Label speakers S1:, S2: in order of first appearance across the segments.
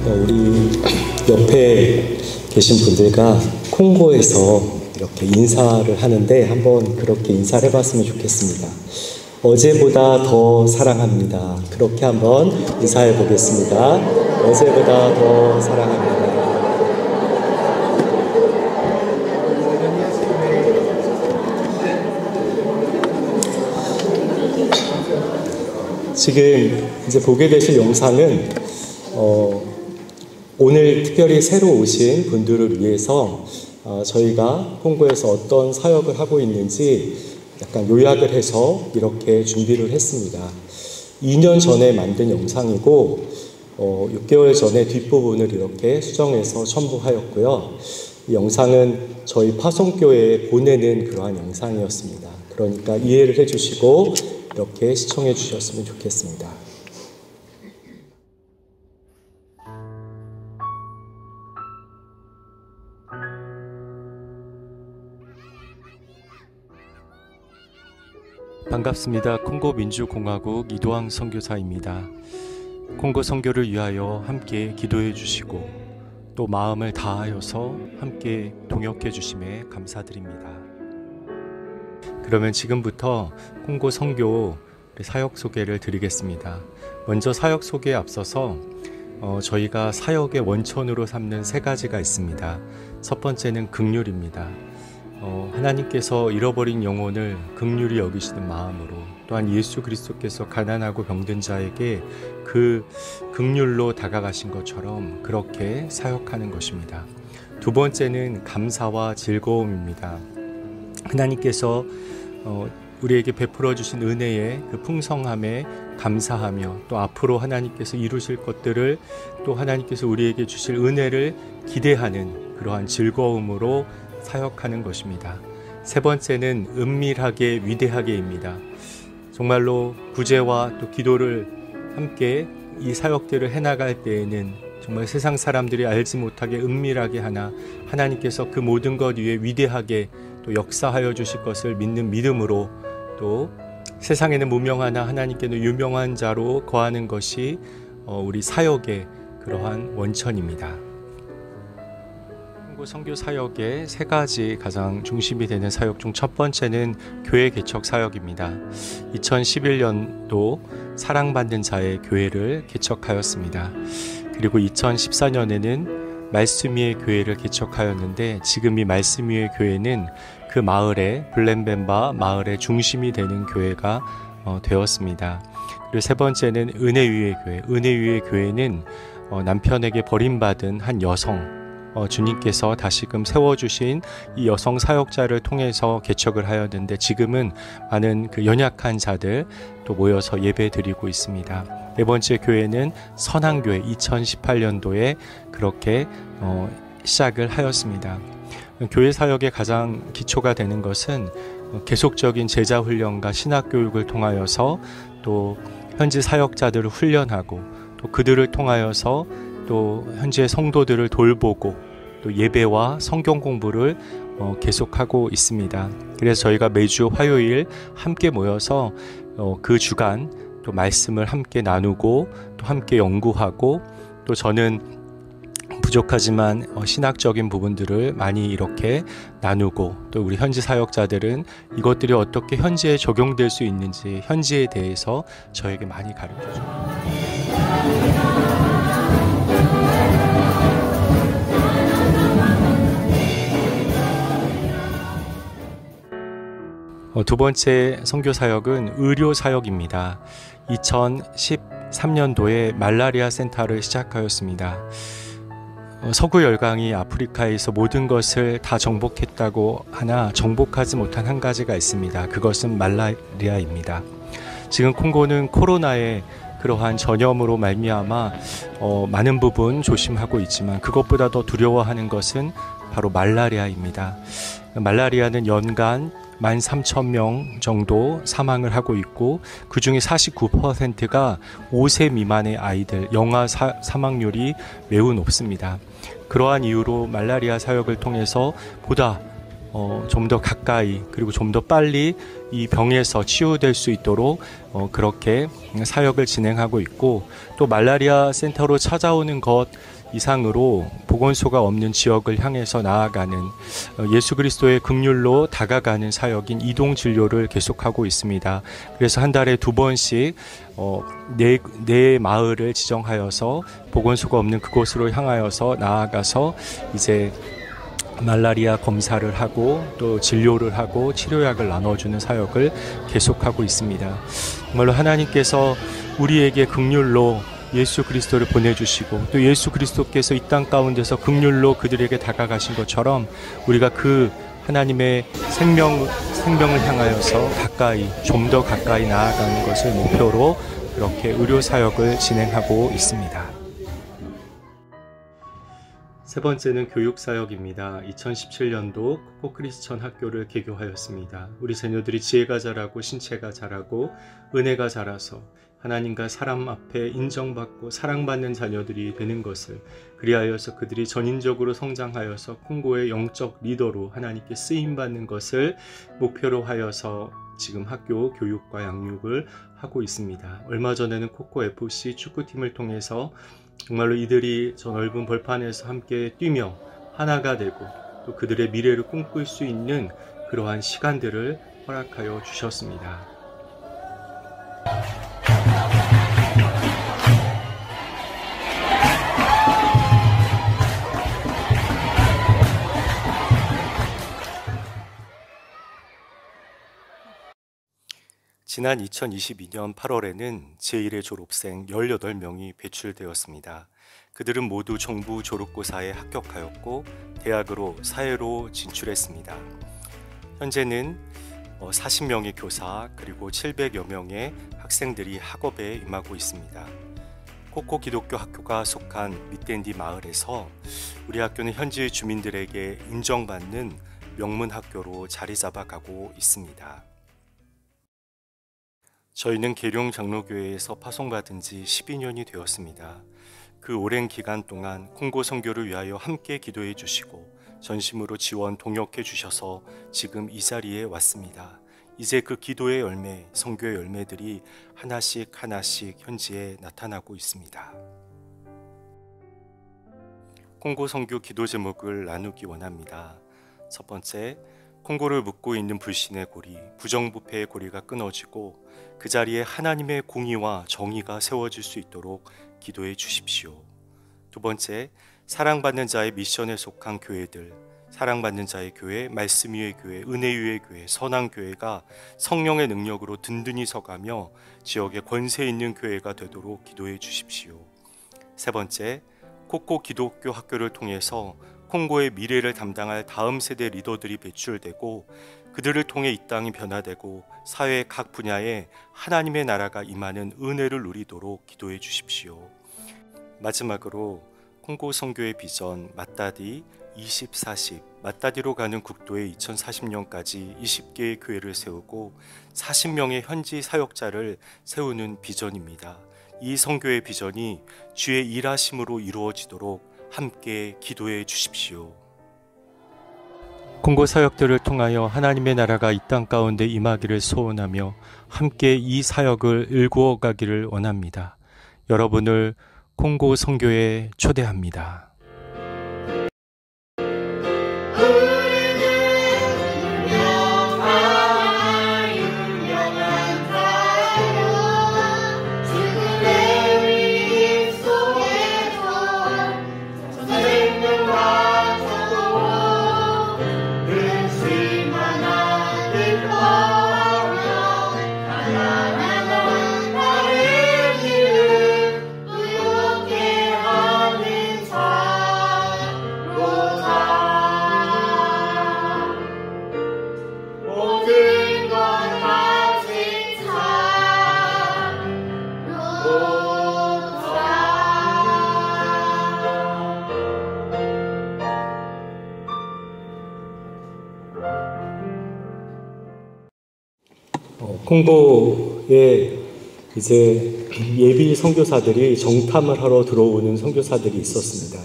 S1: 우리 옆에 계신 분들과 콩고에서 이렇게 인사를 하는데 한번 그렇게 인사를 해봤으면 좋겠습니다. 어제보다 더 사랑합니다. 그렇게 한번 인사해 보겠습니다. 어제보다 더 사랑합니다. 지금 이제 보게 되실 영상은 오늘 특별히 새로 오신 분들을 위해서 저희가 콩고에서 어떤 사역을 하고 있는지 약간 요약을 해서 이렇게 준비를 했습니다. 2년 전에 만든 영상이고 6개월 전에 뒷부분을 이렇게 수정해서 첨부하였고요. 이 영상은 저희 파송교회에 보내는 그러한 영상이었습니다. 그러니까 이해를 해주시고 이렇게 시청해 주셨으면 좋겠습니다.
S2: 반갑습니다. 콩고 민주공화국 이도항 선교사입니다. 콩고 선교를 위하여 함께 기도해 주시고 또 마음을 다하여서 함께 동역해 주심에 감사드립니다. 그러면 지금부터 콩고 선교 사역 소개를 드리겠습니다. 먼저 사역 소개에 앞서서 저희가 사역의 원천으로 삼는 세 가지가 있습니다. 첫 번째는 긍휼입니다. 하나님께서 잃어버린 영혼을 긍휼히 여기시는 마음으로, 또한 예수 그리스도께서 가난하고 병든 자에게 그 긍휼로 다가가신 것처럼 그렇게 사역하는 것입니다. 두 번째는 감사와 즐거움입니다. 하나님께서 우리에게 베풀어 주신 은혜의 그 풍성함에 감사하며 또 앞으로 하나님께서 이루실 것들을 또 하나님께서 우리에게 주실 은혜를 기대하는 그러한 즐거움으로 사역하는 것입니다. 세 번째는 은밀하게 위대하게입니다. 정말로 구제와 또 기도를 함께 이 사역들을 해나갈 때에는 정말 세상 사람들이 알지 못하게 은밀하게 하나 하나님께서 그 모든 것 위에 위대하게 또 역사하여 주실 것을 믿는 믿음으로 또 세상에는 무명하나 하나님께는 유명한 자로 거하는 것이 우리 사역의 그러한 원천입니다. 콩고 선교 사역의 세 가지 가장 중심이 되는 사역 중 첫 번째는 교회 개척 사역입니다. 2011년도 사랑받는 자의 교회를 개척하였습니다. 그리고 2014년에는 말씀 위의 교회를 개척하였는데 지금 이 말씀 위의 교회는 그 마을의 블렘벤바 마을의 중심이 되는 교회가 되었습니다. 그리고 세 번째는 은혜 위의 교회. 은혜 위의 교회는 남편에게 버림받은 한 여성 주님께서 다시금 세워주신 이 여성 사역자를 통해서 개척을 하였는데 지금은 많은 그 연약한 자들 또 모여서 예배 드리고 있습니다. 네 번째 교회는 선한교회 2018년도에 그렇게 시작을 하였습니다. 교회 사역의 가장 기초가 되는 것은 계속적인 제자 훈련과 신학 교육을 통하여서 또 현지 사역자들을 훈련하고 또 그들을 통하여서 또 현재 성도들을 돌보고 또 예배와 성경 공부를 계속하고 있습니다. 그래서 저희가 매주 화요일 함께 모여서 그 주간 또 말씀을 함께 나누고 또 함께 연구하고 또 저는 부족하지만 신학적인 부분들을 많이 이렇게 나누고 또 우리 현지 사역자들은 이것들이 어떻게 현지에 적용될 수 있는지 현지에 대해서 저에게 많이 가르쳐줍니다. 두 번째 선교 사역은 의료 사역입니다. 2013년도에 말라리아 센터를 시작하였습니다. 서구 열강이 아프리카에서 모든 것을 다 정복했다고 하나 정복하지 못한 한 가지가 있습니다. 그것은 말라리아입니다. 지금 콩고는 코로나의 그러한 전염으로 말미암아 많은 부분 조심하고 있지만 그것보다 더 두려워하는 것은 바로 말라리아입니다. 말라리아는 연간 13,000명 정도 사망을 하고 있고 그 중에 49%가 5세 미만의 아이들, 영아 사망률이 매우 높습니다. 그러한 이유로 말라리아 사역을 통해서 보다 좀 더 가까이 그리고 좀 더 빨리 이 병에서 치유될 수 있도록 그렇게 사역을 진행하고 있고, 또 말라리아 센터로 찾아오는 것 이상으로 보건소가 없는 지역을 향해서 나아가는 예수 그리스도의 긍휼로 다가가는 사역인 이동 진료를 계속하고 있습니다. 그래서 한 달에 2번씩 네 마을을 지정하여서 보건소가 없는 그곳으로 향하여서 나아가서 이제 말라리아 검사를 하고 또 진료를 하고 치료약을 나눠주는 사역을 계속하고 있습니다. 정말로 하나님께서 우리에게 긍휼로 예수 그리스도를 보내주시고 또 예수 그리스도께서 이 땅 가운데서 긍휼로 그들에게 다가가신 것처럼 우리가 그 하나님의 생명을 향하여서 좀 더 가까이 나아가는 것을 목표로 그렇게 의료 사역을 진행하고 있습니다. 세 번째는 교육 사역입니다. 2017년도 코코 크리스천 학교를 개교하였습니다. 우리 자녀들이 지혜가 자라고 신체가 자라고 은혜가 자라서 하나님과 사람 앞에 인정받고 사랑받는 자녀들이 되는 것을, 그리하여서 그들이 전인적으로 성장하여서 콩고의 영적 리더로 하나님께 쓰임받는 것을 목표로 하여서 지금 학교 교육과 양육을 하고 있습니다. 얼마 전에는 코코 FC 축구팀을 통해서 정말로 이들이 저 넓은 벌판에서 함께 뛰며 하나가 되고 또 그들의 미래를 꿈꿀 수 있는 그러한 시간들을 허락하여 주셨습니다. 지난 2022년 8월에는 제1의 졸업생 18명이 배출되었습니다. 그들은 모두 정부 졸업고사에 합격하였고 대학으로 사회로 진출했습니다. 현재는 40명의 교사 그리고 700여 명의 학생들이 학업에 임하고 있습니다. 코코 기독교 학교가 속한 밑댄디 마을에서 우리 학교는 현지 주민들에게 인정받는 명문 학교로 자리 잡아가고 있습니다. 저희는 계룡 장로교회에서 파송받은 지 12년이 되었습니다. 그 오랜 기간 동안 콩고 선교를 위하여 함께 기도해 주시고 전심으로 지원 동역해 주셔서 지금 이 자리에 왔습니다. 이제 그 기도의 열매, 선교의 열매들이 하나씩 현지에 나타나고 있습니다. 콩고 선교 기도 제목을 나누기 원합니다. 첫 번째, 콩고를 묶고 있는 불신의 고리, 부정부패의 고리가 끊어지고 그 자리에 하나님의 공의와 정의가 세워질 수 있도록 기도해 주십시오. 두 번째, 사랑받는 자의 미션에 속한 교회들, 사랑받는 자의 교회, 말씀 위의 교회, 은혜 위의 교회, 선한 교회가 성령의 능력으로 든든히 서가며 지역에 권세 있는 교회가 되도록 기도해 주십시오. 세 번째, 코코 기독교 학교를 통해서 콩고의 미래를 담당할 다음 세대 리더들이 배출되고 그들을 통해 이 땅이 변화되고 사회의 각 분야에 하나님의 나라가 임하는 은혜를 누리도록 기도해 주십시오. 마지막으로 콩고 선교의 비전 맞다디 2040, 맞다디로 가는 국도에 2040년까지 20개의 교회를 세우고 40명의 현지 사역자를 세우는 비전입니다. 이 선교의 비전이 주의 일하심으로 이루어지도록 함께 기도해 주십시오. 콩고 사역들을 통하여 하나님의 나라가 이 땅 가운데 임하기를 소원하며 함께 이 사역을 일구어 가기를 원합니다. 여러분을 콩고 선교에 초대합니다.
S1: 콩고에 이제 예비 선교사들이 정탐을 하러 들어오는 선교사들이 있었습니다.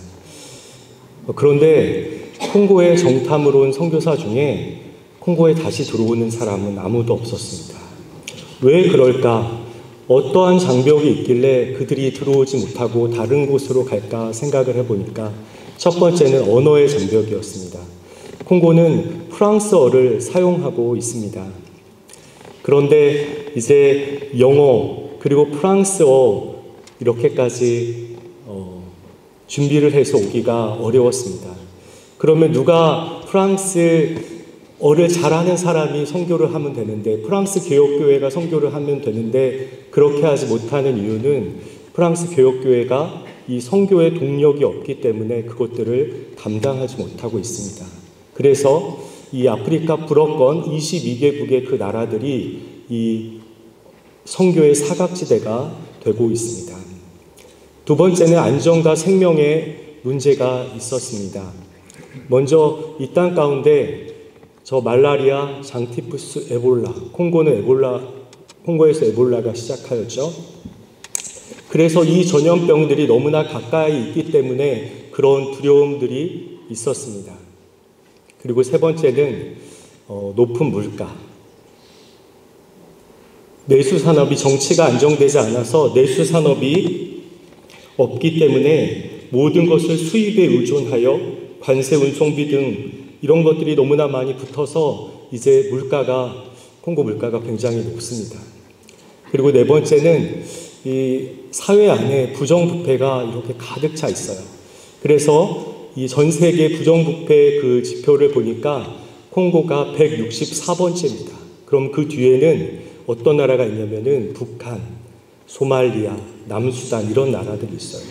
S1: 그런데 콩고에 정탐으로 온 선교사 중에 콩고에 다시 들어오는 사람은 아무도 없었습니다. 왜 그럴까? 어떠한 장벽이 있길래 그들이 들어오지 못하고 다른 곳으로 갈까 생각을 해보니까 첫 번째는 언어의 장벽이었습니다. 콩고는 프랑스어를 사용하고 있습니다. 그런데 이제 영어 그리고 프랑스어 이렇게까지 준비를 해서 오기가 어려웠습니다. 그러면 누가 프랑스어를 잘하는 사람이 선교를 하면 되는데, 프랑스 개혁교회가 선교를 하면 되는데 그렇게 하지 못하는 이유는 프랑스 개혁교회가 이 선교의 동력이 없기 때문에 그것들을 감당하지 못하고 있습니다. 그래서 이 아프리카 불어권 22개국의 그 나라들이 이 선교의 사각지대가 되고 있습니다. 두 번째는 안전과 생명의 문제가 있었습니다. 먼저 이 땅 가운데 저 말라리아, 장티푸스, 에볼라, 콩고에서 에볼라가 시작하였죠. 그래서 이 전염병들이 너무나 가까이 있기 때문에 그런 두려움들이 있었습니다. 그리고 세 번째는 높은 물가. 내수산업이 정치가 안정되지 않아서 내수산업이 없기 때문에 모든 것을 수입에 의존하여 관세 운송비 등 이런 것들이 너무나 많이 붙어서 이제 콩고 물가가 굉장히 높습니다. 그리고 네 번째는 이 사회 안에 부정부패가 이렇게 가득 차 있어요. 그래서 이 전 세계 부정부패 그 지표를 보니까 콩고가 164번째입니다. 그럼 그 뒤에는 어떤 나라가 있냐면은 북한, 소말리아, 남수단 이런 나라들이 있어요.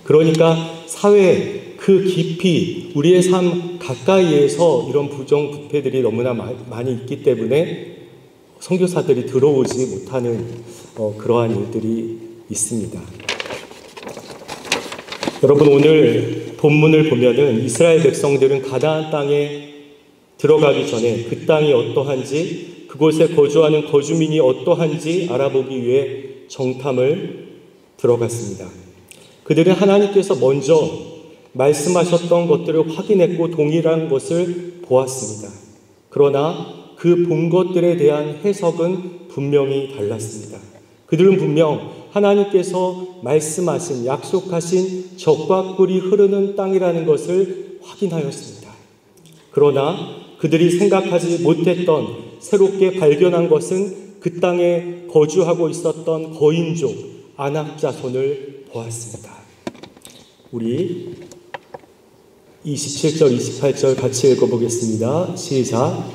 S1: 그러니까 사회 그 깊이 우리의 삶 가까이에서 이런 부정부패들이 너무나 많이 있기 때문에 선교사들이 들어오지 못하는 그러한 일들이 있습니다. 여러분, 오늘 본문을 보면은 이스라엘 백성들은 가나안 땅에 들어가기 전에 그 땅이 어떠한지, 그곳에 거주하는 거주민이 어떠한지 알아보기 위해 정탐을 들어갔습니다. 그들은 하나님께서 먼저 말씀하셨던 것들을 확인했고 동일한 것을 보았습니다. 그러나 그 본 것들에 대한 해석은 분명히 달랐습니다. 그들은 분명 하나님께서 말씀하신, 약속하신 적과 꿀이 흐르는 땅이라는 것을 확인하였습니다. 그러나 그들이 생각하지 못했던, 새롭게 발견한 것은 그 땅에 거주하고 있었던 거인족 아낙 자손을 보았습니다. 우리 27절, 28절 같이 읽어보겠습니다. 시작.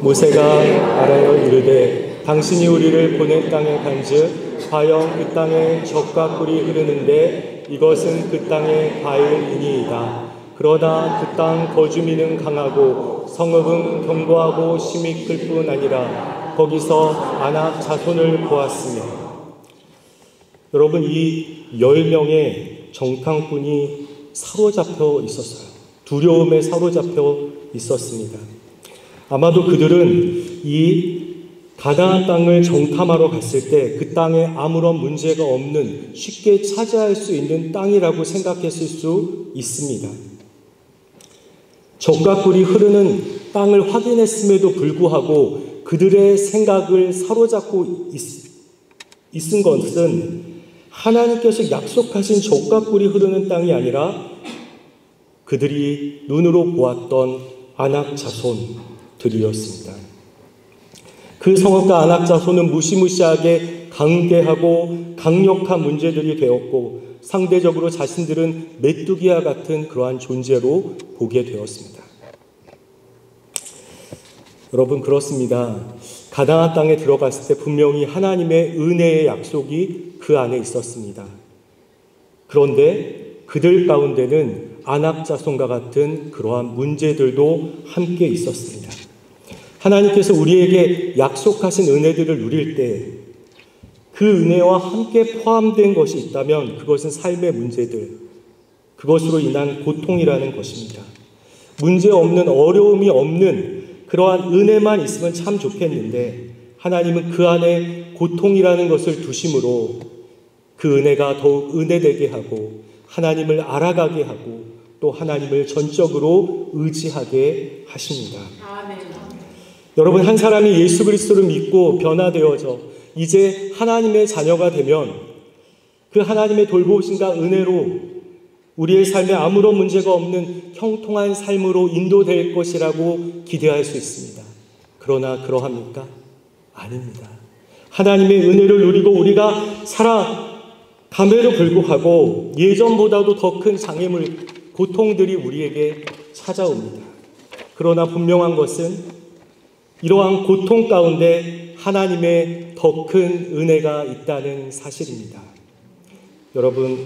S1: 모세가 말하여 이르되 당신이 우리를 보낸 땅에 간즉 과연 그 땅에 젖과 꿀이 흐르는데 이것은 그 땅의 과일이니이다. 그러나 그 땅 거주민은 강하고 성읍은 견고하고 심이 클 뿐 아니라 거기서 아낙 자손을 보았으며. 여러분, 이 10명의 정탐꾼이 사로잡혀 있었어요. 두려움에 사로잡혀 있었습니다. 아마도 그들은 이 가나안 땅을 정탐하러 갔을 때 그 땅에 아무런 문제가 없는, 쉽게 차지할 수 있는 땅이라고 생각했을 수 있습니다. 젖과 꿀이 흐르는 땅을 확인했음에도 불구하고 그들의 생각을 사로잡고 있은 것은 하나님께서 약속하신 젖과 꿀이 흐르는 땅이 아니라 그들이 눈으로 보았던 아낙 자손들이었습니다. 그 성읍과 아낙 자손은 무시무시하게 강대하고 강력한 문제들이 되었고 상대적으로 자신들은 메뚜기와 같은 그러한 존재로 보게 되었습니다. 여러분, 그렇습니다. 가나안 땅에 들어갔을 때 분명히 하나님의 은혜의 약속이 그 안에 있었습니다. 그런데 그들 가운데는 아낙 자손과 같은 그러한 문제들도 함께 있었습니다. 하나님께서 우리에게 약속하신 은혜들을 누릴 때 그 은혜와 함께 포함된 것이 있다면 그것은 삶의 문제들, 그것으로 인한 고통이라는 것입니다. 문제 없는, 어려움이 없는 그러한 은혜만 있으면 참 좋겠는데 하나님은 그 안에 고통이라는 것을 두심으로 그 은혜가 더욱 은혜되게 하고 하나님을 알아가게 하고 또 또 하나님을 전적으로 의지하게 하십니다. 여러분, 한 사람이 예수 그리스도를 믿고 변화되어져 이제 하나님의 자녀가 되면 그 하나님의 돌보심과 은혜로 우리의 삶에 아무런 문제가 없는 형통한 삶으로 인도될 것이라고 기대할 수 있습니다. 그러나 그러합니까? 아닙니다. 하나님의 은혜를 누리고 우리가 살아감에도 불구하고 예전보다도 더 큰 장애물, 고통들이 우리에게 찾아옵니다. 그러나 분명한 것은 이러한 고통 가운데 하나님의 더 큰 은혜가 있다는 사실입니다. 여러분,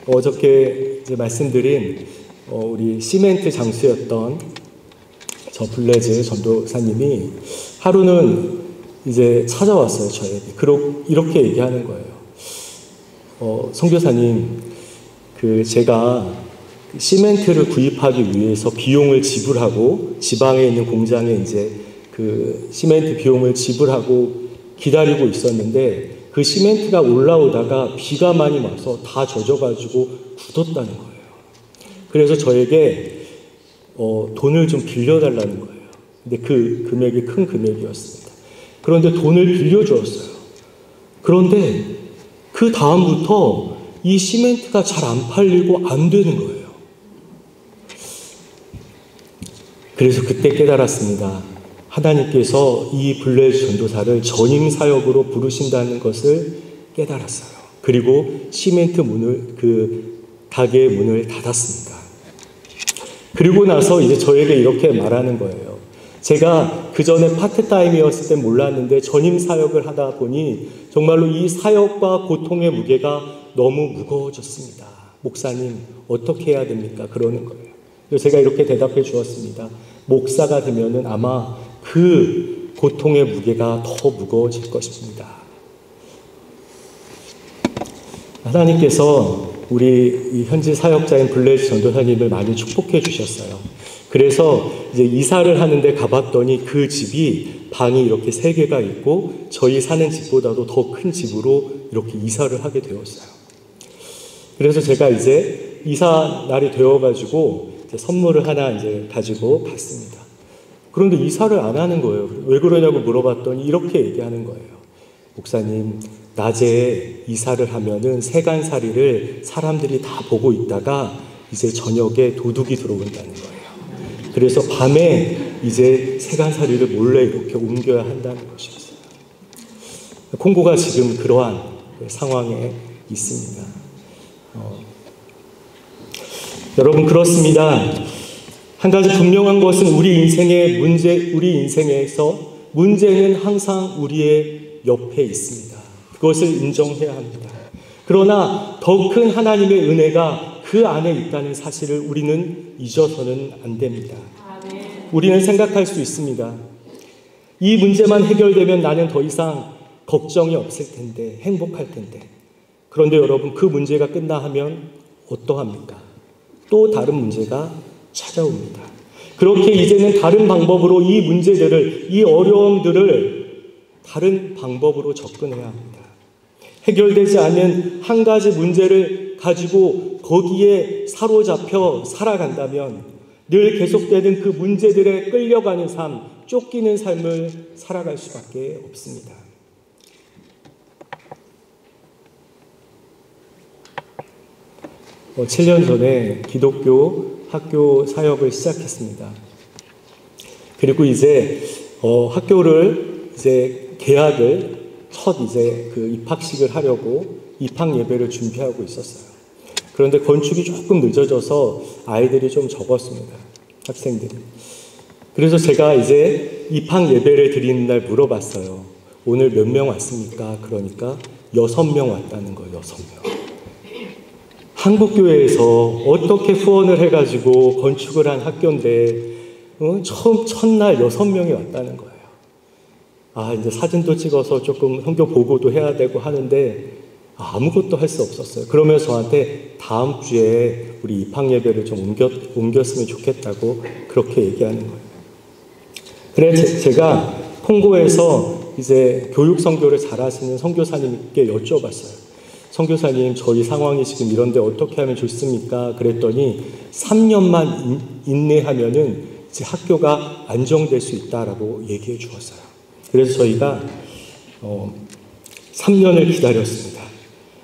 S1: 어저께 이제 말씀드린 우리 시멘트 장수였던 저 블레즈 전도사님이 하루는 이제 찾아왔어요, 저에게. 이렇게 얘기하는 거예요. 선교사님, 제가 시멘트를 구입하기 위해서 비용을 지불하고 지방에 있는 공장에 이제 시멘트 비용을 지불하고 기다리고 있었는데 그 시멘트가 올라오다가 비가 많이 와서 다 젖어가지고 굳었다는 거예요. 그래서 저에게 돈을 좀 빌려달라는 거예요. 근데 그 금액이 큰 금액이었습니다. 그런데 돈을 빌려주었어요. 그런데 그 다음부터 이 시멘트가 잘 안 팔리고 안 되는 거예요. 그래서 그때 깨달았습니다. 하나님께서 이 블레즈 전도사를 전임 사역으로 부르신다는 것을 깨달았어요. 그리고 시멘트 가게의 문을 닫았습니다. 그리고 나서 이제 저에게 이렇게 말하는 거예요. 제가 그 전에 파트타임이었을 땐 몰랐는데 전임 사역을 하다 보니 정말로 이 사역과 고통의 무게가 너무 무거워졌습니다. 목사님, 어떻게 해야 됩니까? 그러는 거예요. 그래서 제가 이렇게 대답해 주었습니다. 목사가 되면은 아마 그 고통의 무게가 더 무거워질 것입니다. 하나님께서 우리 이 현지 사역자인 블레즈 전도사님을 많이 축복해 주셨어요. 그래서 이제 이사를 하는데 가봤더니 그 집이 방이 이렇게 3개가 있고 저희 사는 집보다도 더 큰 집으로 이렇게 이사를 하게 되었어요. 그래서 제가 이제 이사 날이 되어가지고 선물을 하나 이제 가지고 갔습니다. 그런데 이사를 안 하는 거예요. 왜 그러냐고 물어봤더니 이렇게 얘기하는 거예요. 목사님, 낮에 이사를 하면은 세간살이를 사람들이 다 보고 있다가 이제 저녁에 도둑이 들어온다는 거예요. 그래서 밤에 이제 세간살이를 몰래 이렇게 옮겨야 한다는 것이었어요. 콩고가 지금 그러한 상황에 있습니다. 여러분, 그렇습니다. 한 가지 분명한 것은 우리 인생에서 문제는 항상 우리의 옆에 있습니다. 그것을 인정해야 합니다. 그러나 더 큰 하나님의 은혜가 그 안에 있다는 사실을 우리는 잊어서는 안 됩니다. 우리는 생각할 수 있습니다. 이 문제만 해결되면 나는 더 이상 걱정이 없을 텐데, 행복할 텐데. 그런데 여러분, 그 문제가 끝나 하면 어떠합니까? 또 다른 문제가 찾아옵니다. 그렇게 이제는 다른 방법으로 이 문제들을, 이 어려움들을 다른 방법으로 접근해야 합니다. 해결되지 않는 한 가지 문제를 가지고 거기에 사로잡혀 살아간다면 늘 계속되는 그 문제들에 끌려가는 삶, 쫓기는 삶을 살아갈 수밖에 없습니다. 뭐 7년 전에 기독교 학교 사역을 시작했습니다. 그리고 이제 학교를 이제 개학을 그 입학식을 하려고 입학 예배를 준비하고 있었어요. 그런데 건축이 조금 늦어져서 아이들이 좀 적었습니다. 학생들이. 그래서 제가 이제 입학 예배를 드리는 날 물어봤어요. 오늘 몇 명 왔습니까? 그러니까 6명 왔다는 거예요. 6명. 한국교회에서 어떻게 후원을 해가지고 건축을 한 학교인데 첫날 6명이 왔다는 거예요. 이제 사진도 찍어서 조금 성경 보고도 해야 되고 하는데 아무것도 할 수 없었어요. 그러면서 저한테 다음 주에 우리 입학 예배를 좀 옮겼으면 좋겠다고 그렇게 얘기하는 거예요. 그래서 제가 콩고에서 이제 교육 선교를 잘하시는 선교사님께 여쭤봤어요. 선교사님, 저희 상황이 지금 이런데 어떻게 하면 좋습니까? 그랬더니 3년만 인내하면은 이제 학교가 안정될 수 있다라고 얘기해 주었어요. 그래서 저희가 3년을 기다렸습니다.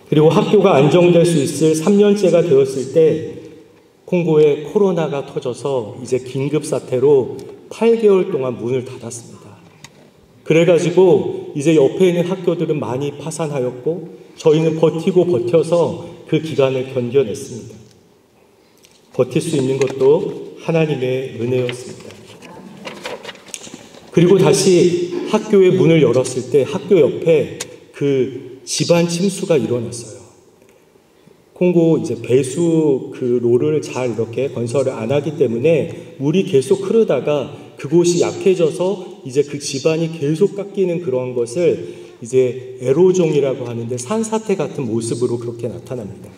S1: 그리고 학교가 안정될 수 있을 3년째가 되었을 때 콩고에 코로나가 터져서 이제 긴급사태로 8개월 동안 문을 닫았습니다. 그래가지고 이제 옆에 있는 학교들은 많이 파산하였고 저희는 버티고 버텨서 그 기간을 견뎌냈습니다. 버틸 수 있는 것도 하나님의 은혜였습니다. 그리고 다시 학교의 문을 열었을 때 학교 옆에 그 집안 침수가 일어났어요. 콩고 이제 배수 그 로를 잘 이렇게 건설을 안 하기 때문에 물이 계속 흐르다가 그곳이 약해져서 이제 그 집안이 계속 깎이는 그런 것을 이제 에로종이라고 하는데 산사태 같은 모습으로 그렇게 나타납니다.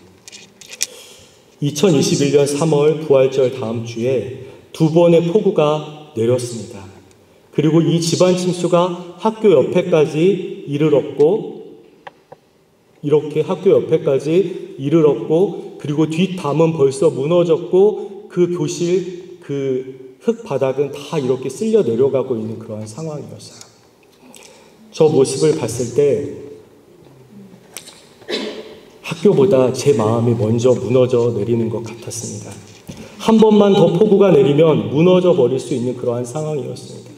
S1: 2021년 3월 부활절 다음 주에 2번의 폭우가 내렸습니다. 그리고 이 집안 침수가 학교 옆에까지 이르렀고 이렇게 학교 옆에까지 이르렀고 그리고 뒷담은 벌써 무너졌고 그 교실 그 흙바닥은 다 이렇게 쓸려 내려가고 있는 그러한 상황이었어요. 저 모습을 봤을 때 학교보다 제 마음이 먼저 무너져 내리는 것 같았습니다. 한 번만 더 폭우가 내리면 무너져 버릴 수 있는 그러한 상황이었습니다.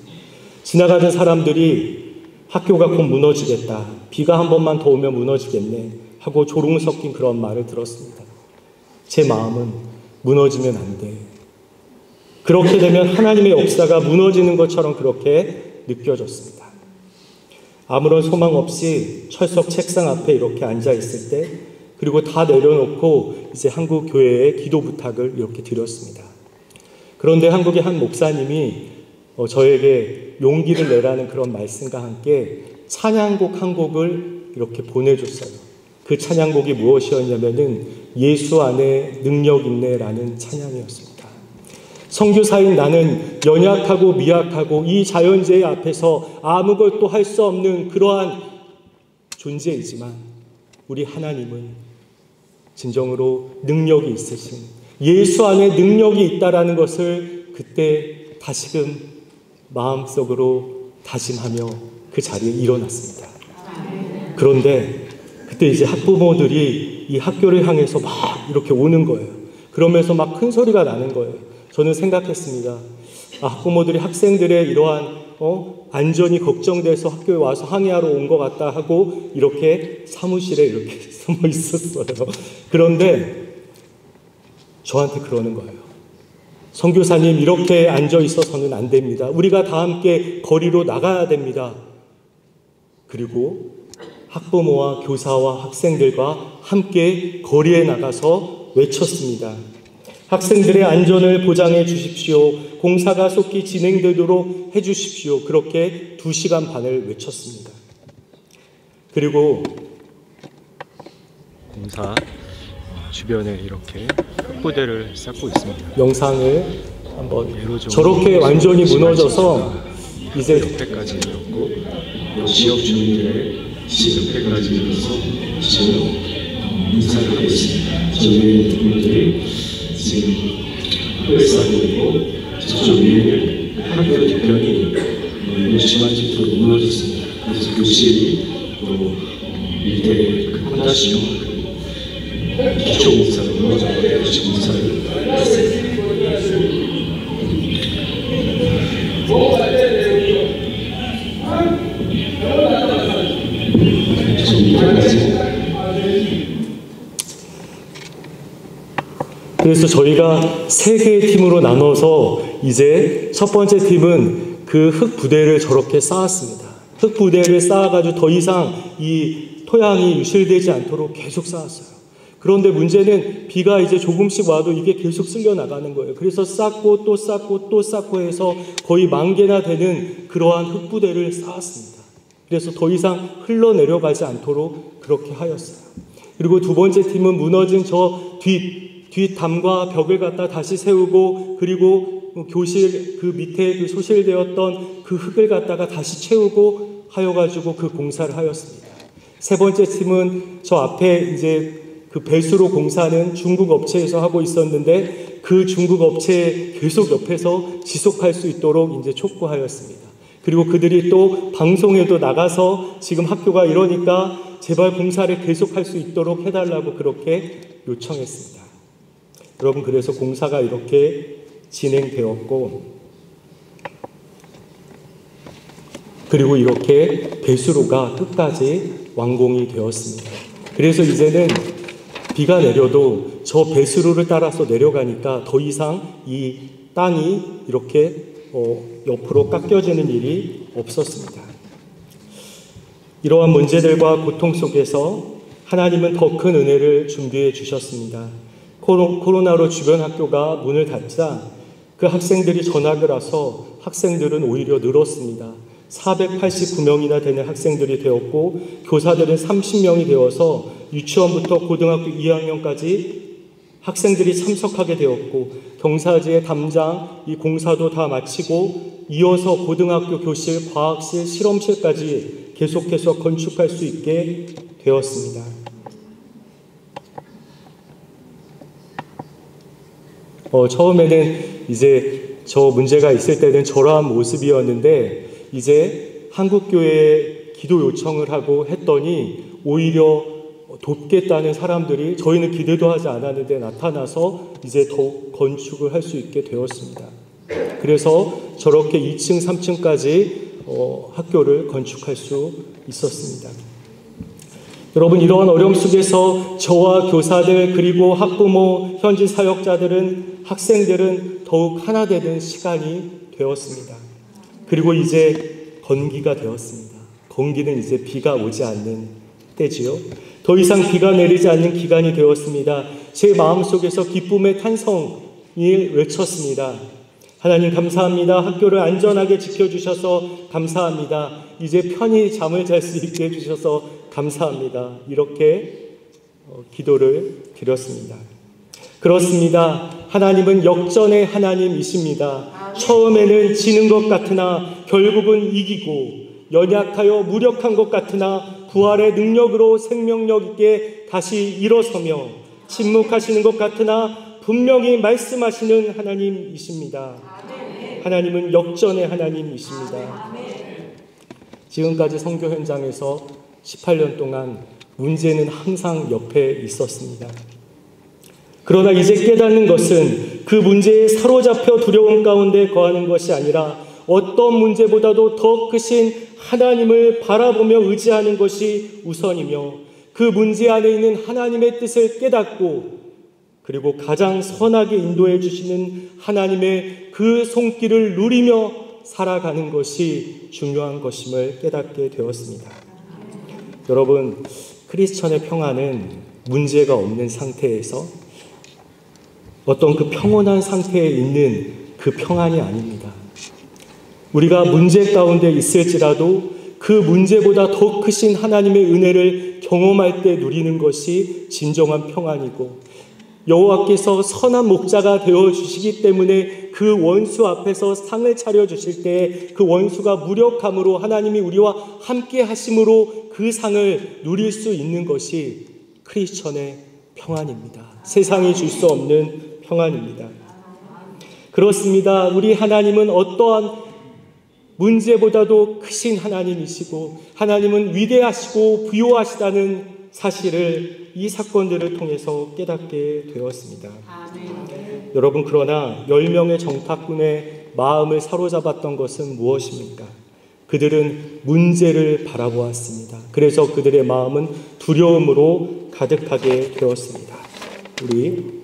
S1: 지나가는 사람들이 학교가 곧 무너지겠다. 비가 한 번만 더 오면 무너지겠네. 하고 조롱 섞인 그런 말을 들었습니다. 제 마음은 무너지면 안 돼. 그렇게 되면 하나님의 역사가 무너지는 것처럼 그렇게 느껴졌습니다. 아무런 소망 없이 철석 책상 앞에 이렇게 앉아 있을 때 그리고 다 내려놓고 이제 한국 교회에 기도 부탁을 이렇게 드렸습니다. 그런데 한국의 한 목사님이 저에게 용기를 내라는 그런 말씀과 함께 찬양곡 한 곡을 이렇게 보내줬어요. 그 찬양곡이 무엇이었냐면은 예수 안에 능력 있네라는 찬양이었습니다. 선교사인 나는 연약하고 미약하고 이 자연재해 앞에서 아무것도 할 수 없는 그러한 존재이지만 우리 하나님은 진정으로 능력이 있으신 예수 안에 능력이 있다라는 것을 그때 다시금 마음속으로 다짐하며 그 자리에 일어났습니다. 그런데 그때 이제 학부모들이 이 학교를 향해서 막 이렇게 오는 거예요. 그러면서 막 큰 소리가 나는 거예요. 저는 생각했습니다. 학부모들이 학생들의 이러한 안전이 걱정돼서 학교에 와서 항의하러 온 것 같다 하고 이렇게 사무실에 이렇게 숨어 있었어요. 그런데 저한테 그러는 거예요. 선교사님, 이렇게 앉아 있어서는 안 됩니다. 우리가 다 함께 거리로 나가야 됩니다. 그리고 학부모와 교사와 학생들과 함께 거리에 나가서 외쳤습니다. 학생들의 안전을 보장해 주십시오. 공사가 속히 진행되도록 해 주십시오. 그렇게 2시간 반을 외쳤습니다. 그리고
S2: 공사 주변에 이렇게 흙부대를 쌓고 있습니다.
S1: 영상을 한번 저렇게 완전히 무너져서 이제
S2: 옆에까지 이었고 지역 주민들의 집 옆에까지 이어서 지금 공사를 하고 있습니다. 저희 주민들이 지금 흙을 쌓고 있고 저쪽 위에는 학교 뒤편이 집안 집도 무너졌습니다. 그래서 교실이 또 밑에 그 판다시오 기초 공사가 무너져버려 기초 공사를 했습니다.
S1: 그래서 저희가 3개의 팀으로 나눠서 이제 첫 번째 팀은 그 흙 부대를 저렇게 쌓았습니다. 흙 부대를 쌓아가지고 더 이상 이 토양이 유실되지 않도록 계속 쌓았어요. 그런데 문제는 비가 이제 조금씩 와도 이게 계속 쓸려 나가는 거예요. 그래서 쌓고 또 쌓고 또 쌓고 해서 거의 10,000개나 되는 그러한 흙 부대를 쌓았습니다. 그래서 더 이상 흘러내려가지 않도록 그렇게 하였어요. 그리고 두 번째 팀은 무너진 저 뒷담과 벽을 갖다 다시 세우고 그리고 교실 그 밑에 그 소실되었던 그 흙을 갖다가 다시 채우고 하여가지고 그 공사를 하였습니다. 세 번째 팀은 저 앞에 이제 그 배수로 공사는 중국 업체에서 하고 있었는데 그 중국 업체에 계속 옆에서 지속할 수 있도록 이제 촉구하였습니다. 그리고 그들이 또 방송에도 나가서 지금 학교가 이러니까 제발 공사를 계속할 수 있도록 해달라고 그렇게 요청했습니다. 여러분, 그래서 공사가 이렇게 진행되었고, 그리고 이렇게 배수로가 끝까지 완공이 되었습니다. 그래서 이제는 비가 내려도 저 배수로를 따라서 내려가니까 더 이상 이 땅이 이렇게 옆으로 깎여지는 일이 없었습니다. 이러한 문제들과 고통 속에서 하나님은 더 큰 은혜를 준비해 주셨습니다. 코로나로 주변 학교가 문을 닫자 그 학생들이 전학을 와서 학생들은 오히려 늘었습니다. 489명이나 되는 학생들이 되었고 교사들은 30명이 되어서 유치원부터 고등학교 2학년까지 학생들이 참석하게 되었고 경사지의 담장, 이 공사도 다 마치고 이어서 고등학교 교실, 과학실, 실험실까지 계속해서 건축할 수 있게 되었습니다. 처음에는 이제 저 문제가 있을 때는 저러한 모습이었는데 이제 한국교회에 기도 요청을 하고 했더니 오히려 돕겠다는 사람들이 저희는 기대도 하지 않았는데 나타나서 이제 더욱 건축을 할 수 있게 되었습니다. 그래서 저렇게 2층, 3층까지 학교를 건축할 수 있었습니다. 여러분, 이러한 어려움 속에서 저와 교사들 그리고 학부모, 현지 사역자들은 학생들은 더욱 하나 되는 시간이 되었습니다. 그리고 이제 건기가 되었습니다. 건기는 이제 비가 오지 않는 때지요. 더 이상 비가 내리지 않는 기간이 되었습니다. 제 마음속에서 기쁨의 탄성을 외쳤습니다. 하나님 감사합니다. 학교를 안전하게 지켜주셔서 감사합니다. 이제 편히 잠을 잘 수 있게 해주셔서 감사합니다. 이렇게 기도를 드렸습니다. 그렇습니다. 하나님은 역전의 하나님이십니다. 처음에는 지는 것 같으나 결국은 이기고 연약하여 무력한 것 같으나 부활의 능력으로 생명력 있게 다시 일어서며 침묵하시는 것 같으나 분명히 말씀하시는 하나님이십니다. 하나님은 역전의 하나님이십니다. 지금까지 선교 현장에서 18년 동안 문제는 항상 옆에 있었습니다. 그러나 이제 깨닫는 것은 그 문제에 사로잡혀 두려움 가운데 거하는 것이 아니라 어떤 문제보다도 더 크신 하나님을 바라보며 의지하는 것이 우선이며 그 문제 안에 있는 하나님의 뜻을 깨닫고 그리고 가장 선하게 인도해 주시는 하나님의 그 손길을 누리며 살아가는 것이 중요한 것임을 깨닫게 되었습니다. 여러분, 크리스천의 평안은 문제가 없는 상태에서 어떤 그 평온한 상태에 있는 그 평안이 아닙니다. 우리가 문제 가운데 있을지라도 그 문제보다 더 크신 하나님의 은혜를 경험할 때 누리는 것이 진정한 평안이고 여호와께서 선한 목자가 되어주시기 때문에 그 원수 앞에서 상을 차려주실 때 그 원수가 무력함으로 하나님이 우리와 함께 하심으로 그 상을 누릴 수 있는 것이 크리스천의 평안입니다. 세상이 줄 수 없는 평안입니다. 그렇습니다. 우리 하나님은 어떠한 문제보다도 크신 하나님이시고 하나님은 위대하시고 부요하시다는 사실을 이 사건들을 통해서 깨닫게 되었습니다. 여러분, 그러나 10명의 정탐꾼의 마음을 사로잡았던 것은 무엇입니까? 그들은 문제를 바라보았습니다. 그래서 그들의 마음은 두려움으로 가득하게 되었습니다. 우리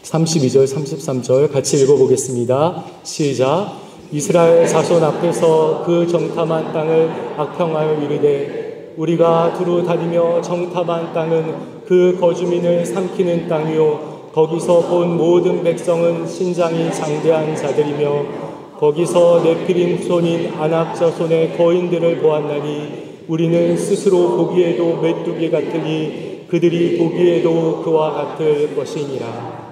S1: 32절, 33절 같이 읽어보겠습니다. 시작. 이스라엘 자손 앞에서 그 정탐한 땅을 악평하여 이르되 우리가 두루 다니며 정탐한 땅은 그 거주민을 삼키는 땅이요 거기서 본 모든 백성은 신장이 장대한 자들이며 거기서 네피림 손인 아낙 자손의 거인들을 보았나니 우리는 스스로 보기에도 메뚜기 같으니 그들이 보기에도 그와 같을 것이니라.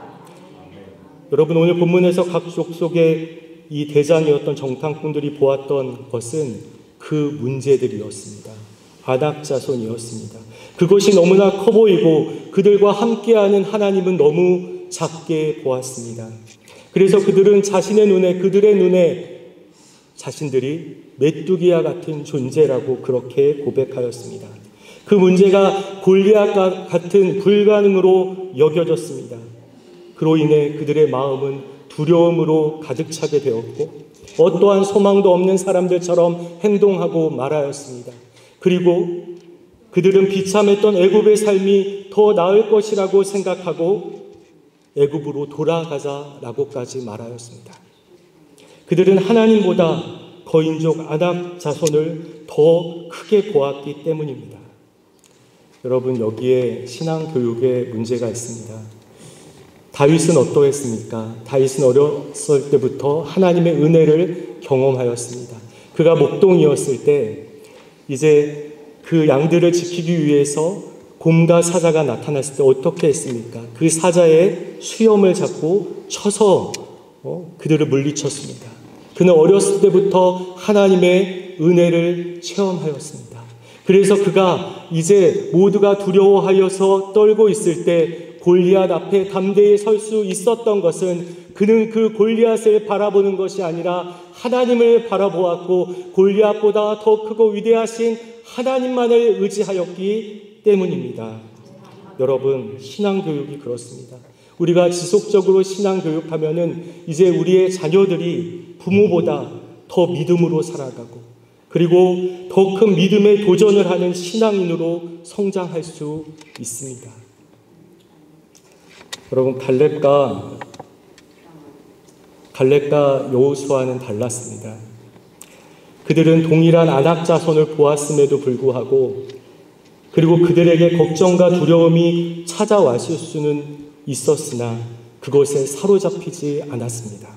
S1: 여러분, 오늘 본문에서 각 족속의 이 대장이었던 정탐꾼들이 보았던 것은 그 문제들이었습니다. 아낙 자손이었습니다. 그것이 너무나 커 보이고 그들과 함께하는 하나님은 너무 작게 보았습니다. 그래서 그들은 그들의 눈에 자신들이 메뚜기와 같은 존재라고 그렇게 고백하였습니다. 그 문제가 골리앗과 같은 불가능으로 여겨졌습니다. 그로 인해 그들의 마음은 두려움으로 가득 차게 되었고 어떠한 소망도 없는 사람들처럼 행동하고 말하였습니다. 그리고 그들은 비참했던 애굽의 삶이 더 나을 것이라고 생각하고 애굽으로 돌아가자라고까지 말하였습니다. 그들은 하나님보다 거인족 아낙 자손을 더 크게 보았기 때문입니다. 여러분, 여기에 신앙교육에 문제가 있습니다. 다윗은 어떠했습니까? 다윗은 어렸을 때부터 하나님의 은혜를 경험하였습니다. 그가 목동이었을 때 이제 그 양들을 지키기 위해서 곰과 사자가 나타났을 때 어떻게 했습니까? 그 사자의 수염을 잡고 쳐서 그들을 물리쳤습니다. 그는 어렸을 때부터 하나님의 은혜를 체험하였습니다. 그래서 그가 이제 모두가 두려워하여서 떨고 있을 때 골리앗 앞에 담대히 설 수 있었던 것은 그는 그 골리앗을 바라보는 것이 아니라 하나님을 바라보았고 골리앗보다 더 크고 위대하신 하나님만을 의지하였기 때문입니다. 여러분, 신앙교육이 그렇습니다. 우리가 지속적으로 신앙교육하면은 이제 우리의 자녀들이 부모보다 더 믿음으로 살아가고 그리고 더 큰 믿음의 도전을 하는 신앙인으로 성장할 수 있습니다. 여러분, 갈렙과 여호수아는 달랐습니다. 그들은 동일한 아낙 자손을 보았음에도 불구하고 그리고 그들에게 걱정과 두려움이 찾아왔을 수는 있었으나 그것에 사로잡히지 않았습니다.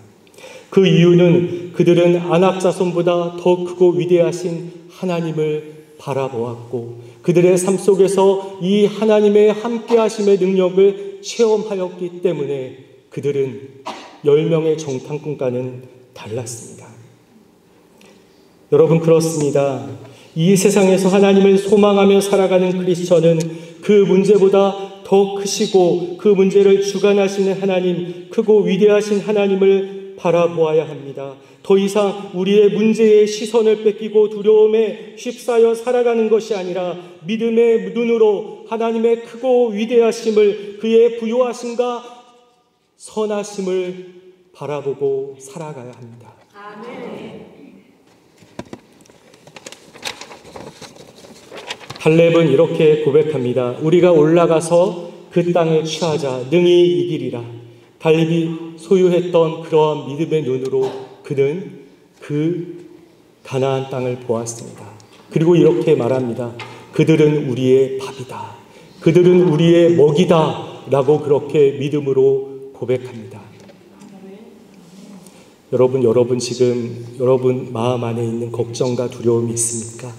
S1: 그 이유는 그들은 아낙 자손보다 더 크고 위대하신 하나님을 바라보았고 그들의 삶 속에서 이 하나님의 함께하심의 능력을 체험하였기 때문에 그들은 10명의 정탐꾼과는 달랐습니다. 여러분, 그렇습니다. 이 세상에서 하나님을 소망하며 살아가는 크리스천은 그 문제보다 더 크시고 그 문제를 주관하시는 하나님, 크고 위대하신 하나님을 바라보아야 합니다. 더 이상 우리의 문제에 시선을 뺏기고 두려움에 휩싸여 살아가는 것이 아니라 믿음의 눈으로 하나님의 크고 위대하심을, 그의 부요하심과 선하심을 바라보고 살아가야 합니다. 아멘. 갈렙은 이렇게 고백합니다. 우리가 올라가서 그 땅을 취하자 능히 이기리라. 갈렙이 소유했던 그러한 믿음의 눈으로 그는 그 가나안 땅을 보았습니다. 그리고 이렇게 말합니다. 그들은 우리의 밥이다. 그들은 우리의 먹이다. 라고 그렇게 믿음으로 고백합니다. 여러분 지금 여러분 마음 안에 있는 걱정과 두려움이 있습니까?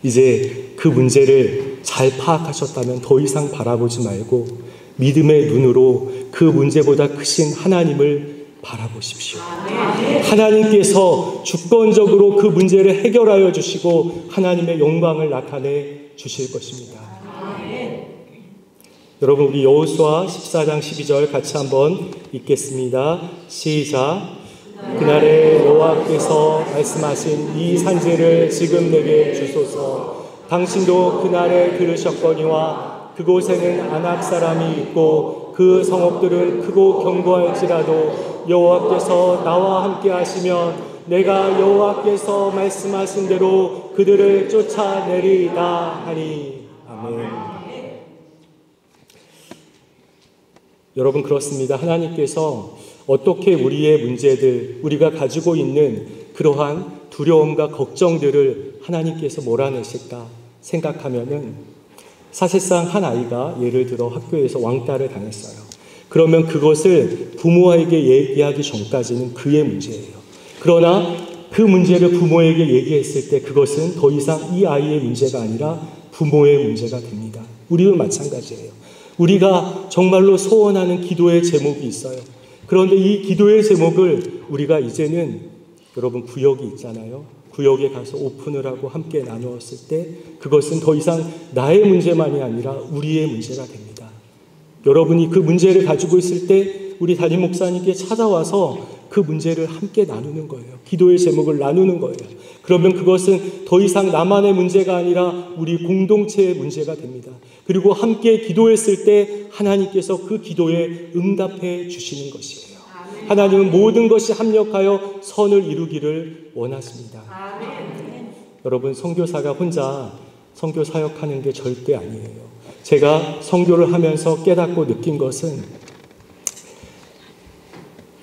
S1: 이제 그 문제를 잘 파악하셨다면 더 이상 바라보지 말고 믿음의 눈으로 그 문제보다 크신 하나님을 바라보십시오. 하나님께서 주권적으로 그 문제를 해결하여 주시고 하나님의 영광을 나타내 주실 것입니다. 여러분, 우리 여호수아 14장 12절 같이 한번 읽겠습니다. 시작. 그날에 여호와께서 말씀하신 이 산지를 지금 내게 주소서. 당신도 그날에 들으셨거니와 그곳에는 아낙 사람이 있고 그 성읍들은 크고 견고할지라도 여호와께서 나와 함께 하시면 내가 여호와께서 말씀하신 대로 그들을 쫓아내리이다 하니. 아멘. 여러분, 그렇습니다. 하나님께서 어떻게 우리의 문제들, 우리가 가지고 있는 그러한 두려움과 걱정들을 하나님께서 몰아내실까 생각하면은 사실상 한 아이가 예를 들어 학교에서 왕따를 당했어요. 그러면 그것을 부모에게 얘기하기 전까지는 그의 문제예요. 그러나 그 문제를 부모에게 얘기했을 때 그것은 더 이상 이 아이의 문제가 아니라 부모의 문제가 됩니다. 우리도 마찬가지예요. 우리가 정말로 소원하는 기도의 제목이 있어요. 그런데 이 기도의 제목을 우리가 이제는 여러분 구역이 있잖아요. 구역에 가서 오픈을 하고 함께 나누었을 때 그것은 더 이상 나의 문제만이 아니라 우리의 문제가 됩니다. 여러분이 그 문제를 가지고 있을 때 우리 담임 목사님께 찾아와서 그 문제를 함께 나누는 거예요. 기도의 제목을 나누는 거예요. 그러면 그것은 더 이상 나만의 문제가 아니라 우리 공동체의 문제가 됩니다. 그리고 함께 기도했을 때 하나님께서 그 기도에 응답해 주시는 것이에요. 하나님은 모든 것이 합력하여 선을 이루기를 원하십니다. 여러분, 선교사가 혼자 선교 사역하는 게 절대 아니에요. 제가 선교를 하면서 깨닫고 느낀 것은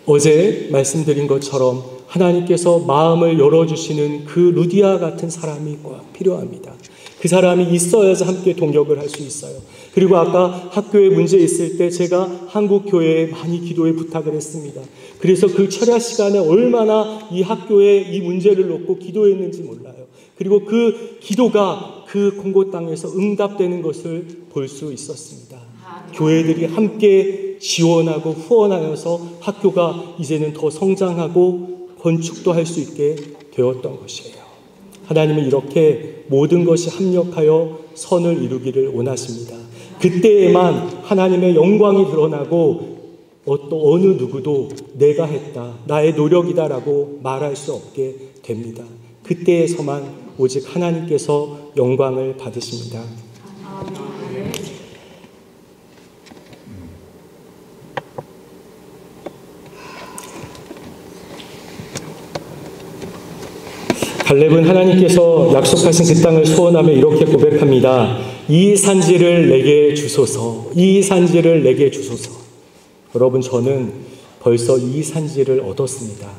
S1: 어제 말씀드린 것처럼 하나님께서 마음을 열어주시는 그 루디아 같은 사람이 꼭 필요합니다. 그 사람이 있어야지 함께 동역을 할 수 있어요. 그리고 아까 학교에 문제 있을 때 제가 한국 교회에 많이 기도에 부탁을 했습니다. 그래서 그 철야 시간에 얼마나 이 학교에 이 문제를 놓고 기도했는지 몰라요. 그리고 그 기도가 그 콩고 땅에서 응답되는 것을 볼 수 있었습니다. 교회들이 함께 지원하고 후원하여서 학교가 이제는 더 성장하고 건축도 할 수 있게 되었던 것이에요. 하나님은 이렇게 모든 것이 합력하여 선을 이루기를 원하십니다. 그때에만 하나님의 영광이 드러나고 어느 누구도 내가 했다, 나의 노력이다라고 말할 수 없게 됩니다. 그때에서만 오직 하나님께서 영광을 받으십니다. 갈렙은 하나님께서 약속하신 그 땅을 소원하며 이렇게 고백합니다. 이 산지를 내게 주소서, 이 산지를 내게 주소서. 여러분, 저는 벌써 이 산지를 얻었습니다.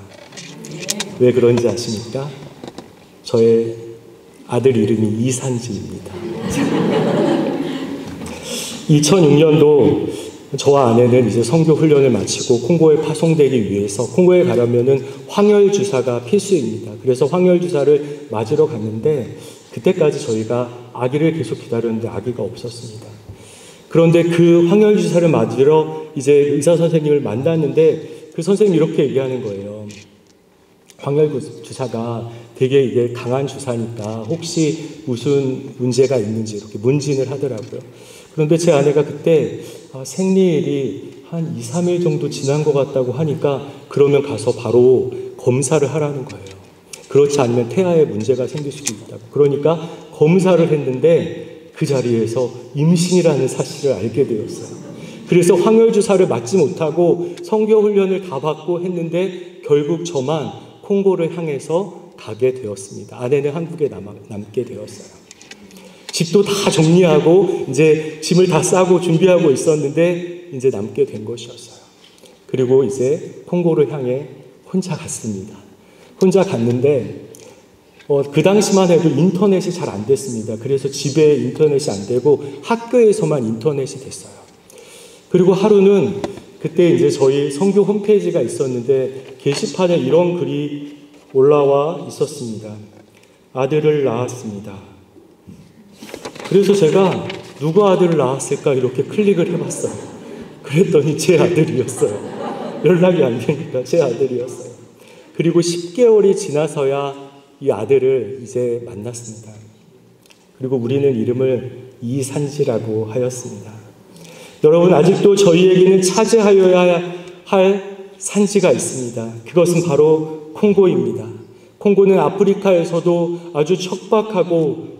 S1: 왜 그런지 아십니까? 저의 아들 이름이 이산지입니다. 2006년도 저와 아내는 이제 선교 훈련을 마치고 콩고에 파송되기 위해서, 콩고에 가려면은 황열 주사가 필수입니다. 그래서 황열 주사를 맞으러 갔는데 그때까지 저희가 아기를 계속 기다렸는데 아기가 없었습니다. 그런데 그 황열 주사를 맞으러 이제 의사 선생님을 만났는데 그 선생님이 이렇게 얘기하는 거예요. 황열 주사가 되게 이게 강한 주사니까 혹시 무슨 문제가 있는지 이렇게 문진을 하더라고요. 그런데 제 아내가 그때 생리일이 한 2, 3일 정도 지난 것 같다고 하니까 그러면 가서 바로 검사를 하라는 거예요. 그렇지 않으면 태아에 문제가 생길 수도 있다고. 그러니까 검사를 했는데 그 자리에서 임신이라는 사실을 알게 되었어요. 그래서 황열주사를 맞지 못하고 선교훈련을 다 받고 했는데 결국 저만 콩고를 향해서 가게 되었습니다. 아내는 한국에 남게 되었어요. 집도 다 정리하고 이제 짐을 다 싸고 준비하고 있었는데 이제 남게 된 것이었어요. 그리고 이제 콩고를 향해 혼자 갔습니다. 혼자 갔는데 그 당시만 해도 인터넷이 잘 안 됐습니다. 그래서 집에 인터넷이 안 되고 학교에서만 인터넷이 됐어요. 그리고 하루는 그때 이제 저희 선교 홈페이지가 있었는데 게시판에 이런 글이 올라와 있었습니다. 아들을 낳았습니다. 그래서 제가 누가 아들을 낳았을까 이렇게 클릭을 해봤어요. 그랬더니 제 아들이었어요. 연락이 안 되니까 제 아들이었어요. 그리고 10개월이 지나서야 이 아들을 이제 만났습니다. 그리고 우리는 이름을 이산지라고 하였습니다. 여러분, 아직도 저희에게는 차지하여야 할 산지가 있습니다. 그것은 바로 콩고입니다. 콩고는 아프리카에서도 아주 척박하고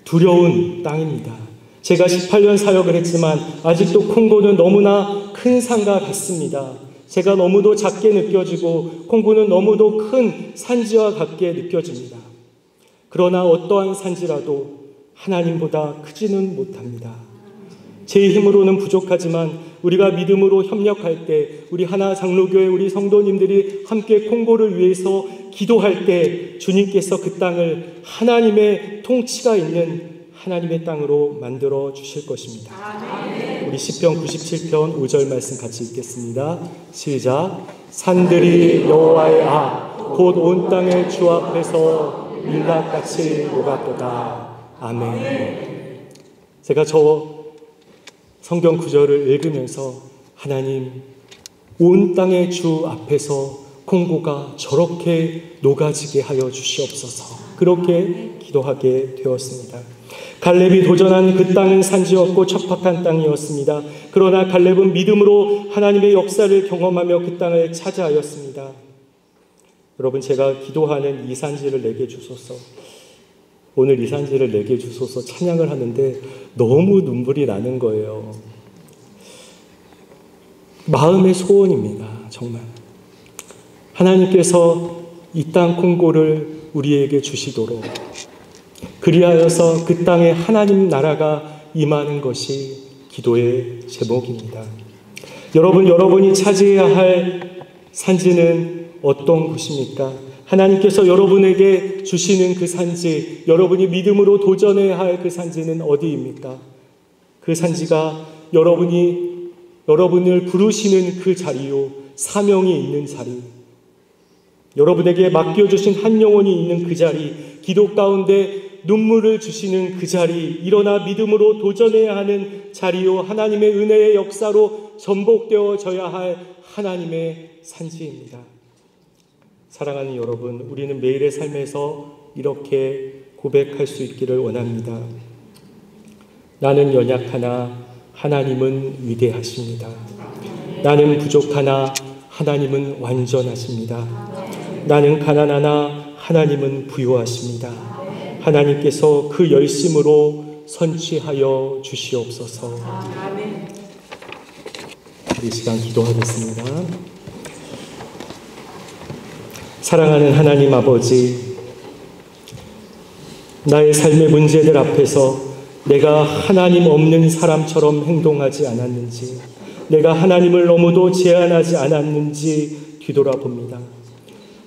S1: 두려운 땅입니다. 제가 18년 사역을 했지만 아직도 콩고는 너무나 큰 산과 같습니다. 제가 너무도 작게 느껴지고 콩고는 너무도 큰 산지와 같게 느껴집니다. 그러나 어떠한 산지라도 하나님보다 크지는 못합니다. 제 힘으로는 부족하지만 우리가 믿음으로 협력할 때, 우리 하나 장로교회 우리 성도님들이 함께 콩고를 위해서 기도할 때 주님께서 그 땅을 하나님의 통치가 있는 하나님의 땅으로 만들어 주실 것입니다. 우리 시편 97편 5절 말씀 같이 읽겠습니다. 시작. 산들이 여호와의 곧 온 땅의 주 앞에서 밀랍같이 녹았도다. 아멘. 제가 저 성경 구절을 읽으면서 하나님, 온 땅의 주 앞에서 콩고가 저렇게 녹아지게 하여 주시옵소서. 그렇게 기도하게 되었습니다. 갈렙이 도전한 그 땅은 산지였고 척박한 땅이었습니다. 그러나 갈렙은 믿음으로 하나님의 역사를 경험하며 그 땅을 차지하였습니다. 여러분, 제가 기도하는 이 산지를 내게 주소서, 오늘 이 산지를 내게 주소서 찬양을 하는데 너무 눈물이 나는 거예요. 마음의 소원입니다. 정말 하나님께서 이 땅 콩고를 우리에게 주시도록, 그리하여서 그 땅에 하나님 나라가 임하는 것이 기도의 제목입니다. 여러분이 차지해야 할 산지는 어떤 곳입니까? 하나님께서 여러분에게 주시는 그 산지, 여러분이 믿음으로 도전해야 할 그 산지는 어디입니까? 그 산지가 여러분을 부르시는 그 자리요, 사명이 있는 자리, 여러분에게 맡겨주신 한 영혼이 있는 그 자리, 기도 가운데 눈물을 주시는 그 자리, 일어나 믿음으로 도전해야 하는 자리요, 하나님의 은혜의 역사로 전복되어져야 할 하나님의 산지입니다. 사랑하는 여러분, 우리는 매일의 삶에서 이렇게 고백할 수 있기를 원합니다. 나는 연약하나 하나님은 위대하십니다. 나는 부족하나 하나님은 완전하십니다. 나는 가난하나 하나님은 부유하십니다. 하나님께서 그 열심으로 선취하여 주시옵소서. 이 시간 기도하겠습니다. 사랑하는 하나님 아버지, 나의 삶의 문제들 앞에서 내가 하나님 없는 사람처럼 행동하지 않았는지, 내가 하나님을 너무도 제한하지 않았는지 뒤돌아봅니다.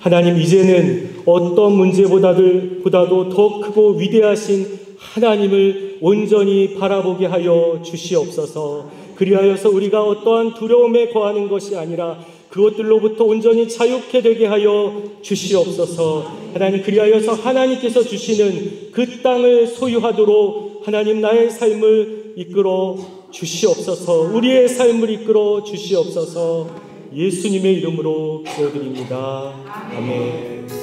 S1: 하나님, 이제는 어떤 문제보다도 더 크고 위대하신 하나님을 온전히 바라보게 하여 주시옵소서. 그리하여서 우리가 어떠한 두려움에 거하는 것이 아니라 그것들로부터 온전히 자유케 되게 하여 주시옵소서. 하나님, 그리하여서 하나님께서 주시는 그 땅을 소유하도록 하나님, 나의 삶을 이끌어 주시옵소서. 우리의 삶을 이끌어 주시옵소서. 예수님의 이름으로 기도드립니다. 아멘.